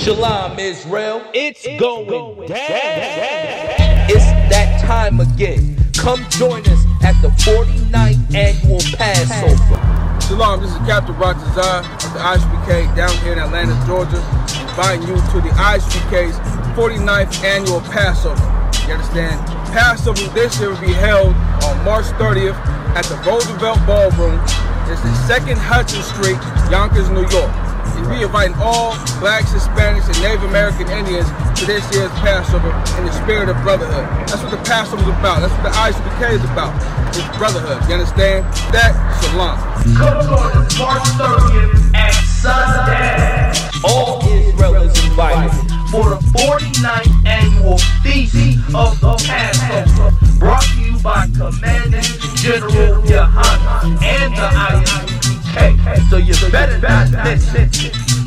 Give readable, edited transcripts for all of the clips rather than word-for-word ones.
Shalom, Israel. It's going down. It's that time again. Come join us at the 49th annual Passover. Shalom, this is Captain Ratazar of the ISBK down here in Atlanta, Georgia, inviting you to the ISBK's 49th annual Passover. You understand? Passover this year will be held on March 30th at the Roosevelt Ballroom. It's the 2nd Hudson Street, Yonkers, New York. We'll be inviting all blacks, Hispanics, and Native American Indians to this year's Passover in the spirit of brotherhood. That's what the Passover is about. That's what the ISBK is about. It's brotherhood. You understand? That, Shalom. Come join us March 30th at sundown. All Israel is invited For the 49th annual Feast of the Passover, brought to you by Commandant General Yahanna and the ISBK. So you better not miss it.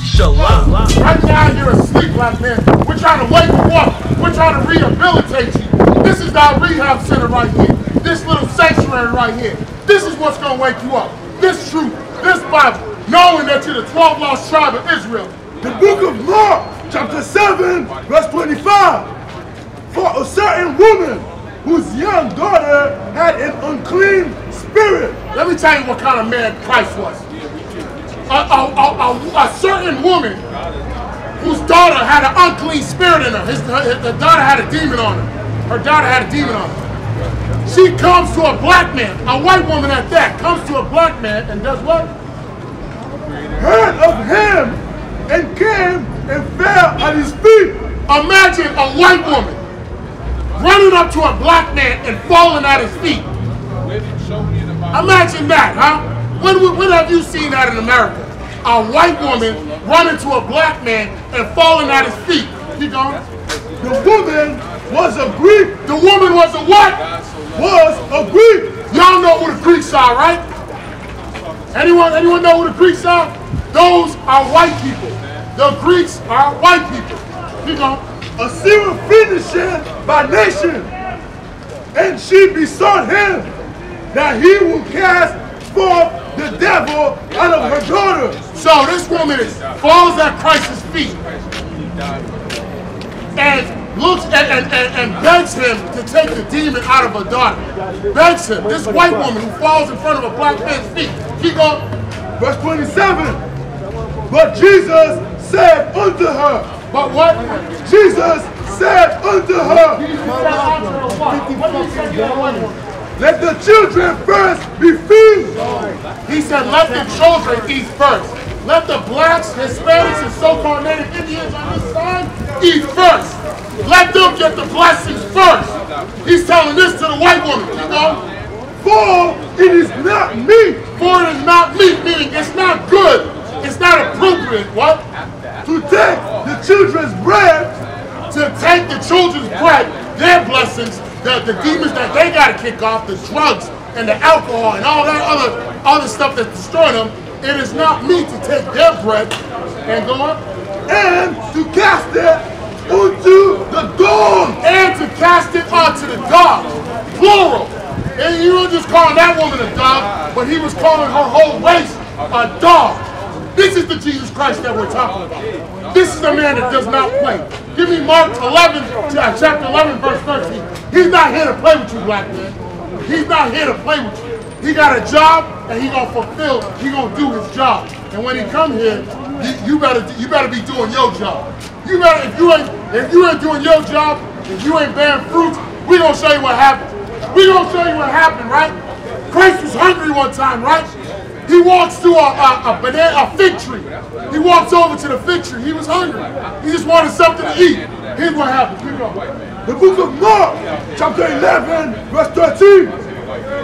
Shalom. Right now you're asleep, black man. We're trying to wake you up. We're trying to rehabilitate you. This is our rehab center right here. This little sanctuary right here. This is what's going to wake you up. This truth, this Bible, knowing that you're the 12 lost tribe of Israel. The book of Mark, chapter 7, verse 25. For a certain woman whose young daughter had an unclean spirit. Let me tell you what kind of man Christ was. A certain woman whose daughter had an unclean spirit in her. The daughter had a demon on her. Her daughter had a demon on her. She comes to a black man, a white woman at that, comes to a black man and does what? Heard of him and came and fell at his feet. Imagine a white woman running up to a black man and falling at his feet. Imagine that, huh? When have you seen that in America? A white woman running to a black man and falling at his feet. Keep going. The woman was a Greek. The woman was a what? Was a Greek. Y'all know who the Greeks are, right? Anyone know who the Greeks are? Those are white people. The Greeks are white people. Keep going. A Syrophoenician by nation. And she besought him that he will cast forth the devil out of her daughter. So this woman falls at Christ's feet and looks and begs him to take the demon out of her daughter. Begs him. This white woman who falls in front of a black man's feet. Keep going. Verse 27. But Jesus said unto her. But what? Jesus said unto her. What did he say to the white woman? Let the children first be filled. He said, let the children eat first. Let the blacks, Hispanics, and so-called Native Indians on this side eat first. Let them get the blessings first. He's telling this to the white woman. You know? For it is not meet. For it is not meat, meaning it's not good. It's not appropriate, what? To take the children's bread. To take the children's bread, their blessings, the demons that they got to kick off, the drugs and the alcohol and all that other stuff that's destroying them. It is not meat to take their bread and go on. And to cast it unto the dog. And to cast it onto the dog. Plural. And you weren't just calling that woman a dog, but he was calling her whole race a dog. This is the Jesus Christ that we're talking about. This is the man that does not play. Give me Mark 11, chapter 11, verse 13. He's not here to play with you, black man. He's not here to play with you. He got a job and he gonna fulfill. He gonna do his job. And when he come here, you better be doing your job. You better if you ain't doing your job, if you ain't bearing fruit, we gonna show you what happened. We gonna show you what happened, right? Christ was hungry one time, right? He walks to a fig tree. He walks over to the fig tree. He was hungry. He just wanted something to eat. Here's what happened. Keep going. The book of Mark, chapter 11, verse 13.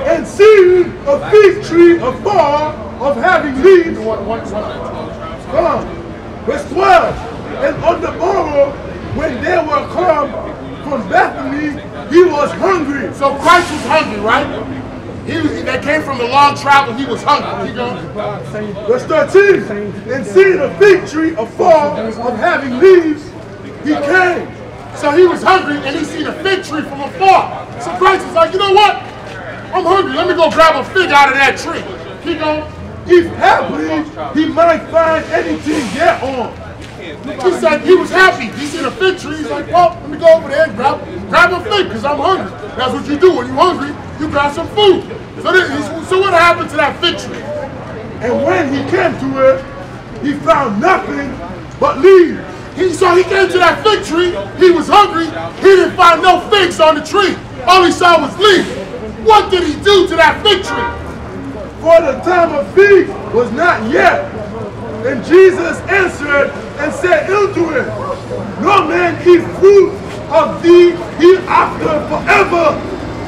And seeing a fig tree afar of having leaves. Verse 12. And on the morrow, when they were come from Bethany, he was hungry. So Christ was hungry, right? They came from a long travel. He was hungry. Keep going. Verse 13. And seeing a fig tree afar of having leaves, he came. So he was hungry and he seen a fig tree from afar. So Christ was like, you know what? I'm hungry. Let me go grab a fig out of that tree. Keep going. If haply he might find anything thereon. He said he was happy. He seen a fig tree. He's like, well, let me go over there and grab a fig because I'm hungry. That's what you do when you're hungry. You grab some food. So what happened to that fig tree? And when he came to it, he found nothing but leaves. So he came to that fig tree. He was hungry. He didn't find no figs on the tree. All he saw was leaves. What did he do to that fig tree? For the time of figs was not yet. And Jesus answered and said unto it, no man eat fruit of thee hereafter forever.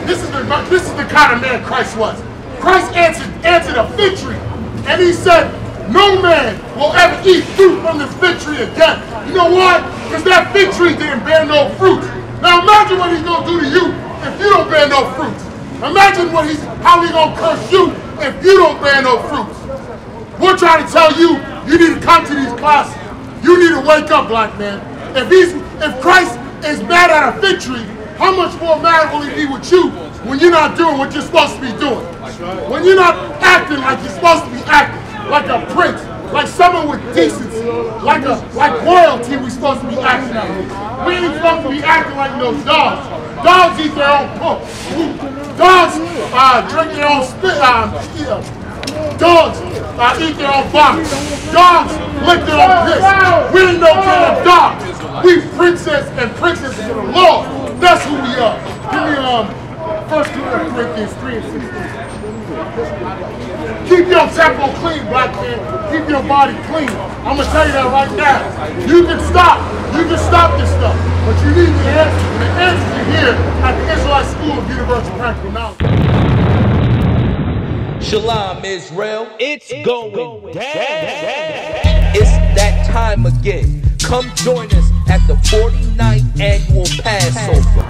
This is the kind of man Christ was. Christ answered a fig tree, and he said, no man will ever eat fruit from this fig tree again. You know why? Because that fig tree didn't bear no fruit. Now imagine what he's going to do to you if you don't bear no fruit. Imagine how he's going to curse you if you don't bear no fruit. We're trying to tell you, you need to come to these classes. You need to wake up, black man. If Christ is mad at a fig tree, how much more mad will he be with you when you're not doing what you're supposed to be doing? When you're not acting like you're supposed to be acting, like a prince, like someone with decency, like royalty we're supposed to be acting like. We ain't supposed to be acting like those dogs. Dogs eat their own poop. Dogs drink their own spit. Dogs eat their own vomit. Dogs lick their own piss. We ain't no kind of dogs. We princes and princesses of the Lord. That's who we are. Give me 1 Corinthians 3:16. Keep your temple clean, black man. Keep your body clean. I'm gonna tell you that right now. You can stop this stuff, but you need the answers. And the answers are here at the Israelite School of Universal Practical Knowledge. Shalom, Israel. It's going down. It's that time again. Come join us at the 49th annual Passover.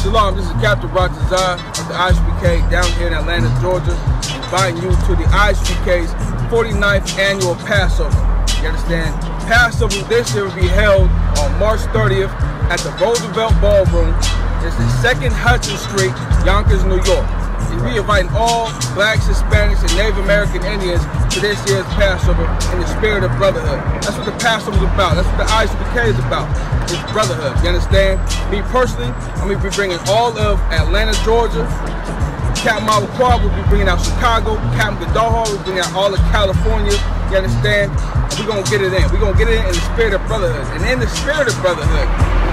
Shalom, this is Captain Ratazar of the ISBK down here in Atlanta, Georgia, inviting you to the ISBK's 49th annual Passover. You understand? Passover this year will be held on March 30th at the Roosevelt Ballroom. It's the 2nd Hudson Street, Yonkers, New York. And we inviting all blacks, Hispanics, and Native American Indians to this year's Passover in the spirit of brotherhood. That's what the Passover is about. That's what the ISBK is about. It's brotherhood. You understand? Me personally, I'm going to be bringing all of Atlanta, Georgia. Captain Malacroix will be bringing out Chicago. Captain Gaddaha will bring out all of California. You understand? We're going to get it in. We're going to get it in the spirit of brotherhood. And in the spirit of brotherhood,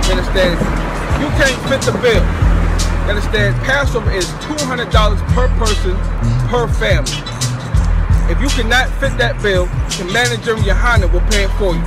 you understand? You can't fit the bill. You understand? Passover is $200 per person, per family. If you cannot fit that bill, Commander General Yohanna will pay it for you.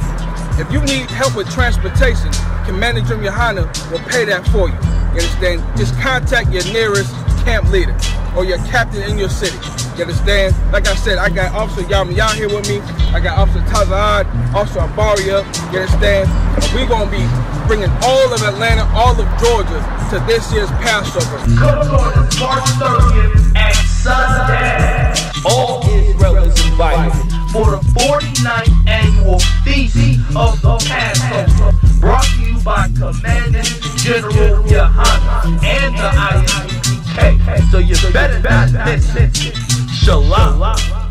If you need help with transportation, Commander General Yohanna will pay that for you. You understand? Just contact your nearest camp leader or your captain in your city. You understand? Like I said, I got Officer Yahya here with me. I got Officer Tazahad, Officer Abaria. You understand? And we're going to be bringing all of Atlanta, all of Georgia to this year's Passover. Come join us March 30th at sundown. All Israel is invited For the 49th annual Feast of the Passover, brought to you by Commandant General Yahanna and the ISBK. So you better not miss it. Shalom.